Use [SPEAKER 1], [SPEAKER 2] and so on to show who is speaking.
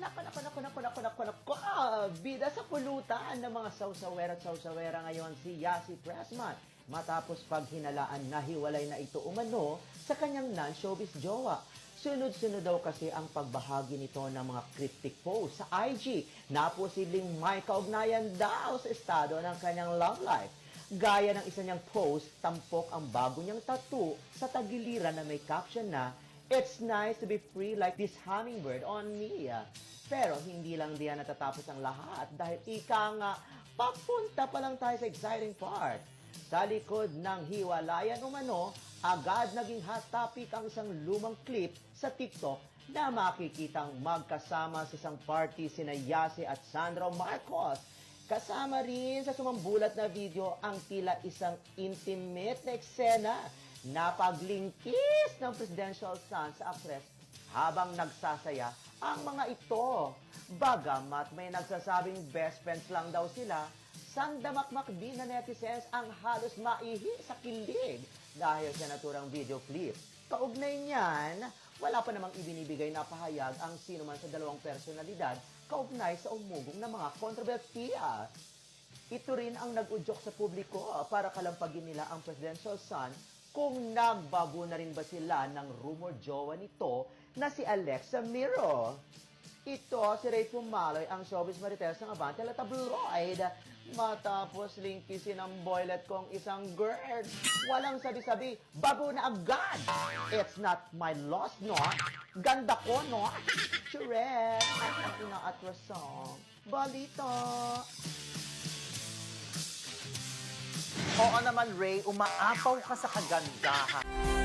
[SPEAKER 1] Naku, bida sa pulutan ng mga sawsawer at sawsawera ngayon si Yasi Pressman matapos paghinalaan na hiwalay na ito umano sa kanyang non-showbiz jowa. Sunod-sunod daw kasi ang pagbahagi nito ng mga cryptic posts sa IG na posibleng may kaugnayan daw sa estado ng kanyang love life. Gaya ng isa niyang post, tampok ang bago niyang tattoo sa tagiliran na may caption na, "It's nice to be free like this hummingbird on me." Pero hindi lang diyan natatapos ang lahat dahil ika nga, papunta pa lang tayo sa exciting part. Sa likod ng hiwalayan umano, agad naging hot topic ang isang lumang clip sa TikTok na makikitang magkasama sa isang party sina Yasi at Sandro Marcos. Kasama rin sa sumambulat na video ang tila isang intimate na eksena na paglingkis ng presidential son sa actress habang nagsasaya ang mga ito. Bagamat may nagsasabing best friends lang daw sila, sandamakmak din na netizens ang halos maihi sa kilig dahil sa naturang video clip. Kaugnay niyan, wala pa namang ibinibigay na pahayag ang sino man sa dalawang personalidad kaugnay sa umugong ng mga kontrobersiya. Ito rin ang nag-udyok sa publiko para kalampagin nila ang presidential son kung nagbago na rin ba sila ng rumor jowa nito na si Alexa Miro. Ito si Ray Pumaloy, ang showbiz marites ng Abante La Tabloid. Matapos lingkisin ang boylet kong isang girl. Walang sabi-sabi, bago na agad. It's not my loss, no? Ganda ko, no? Churet, ang ina-atras song. Balita.
[SPEAKER 2] Oo naman, Ray, umaapaw ka sa kagandahan.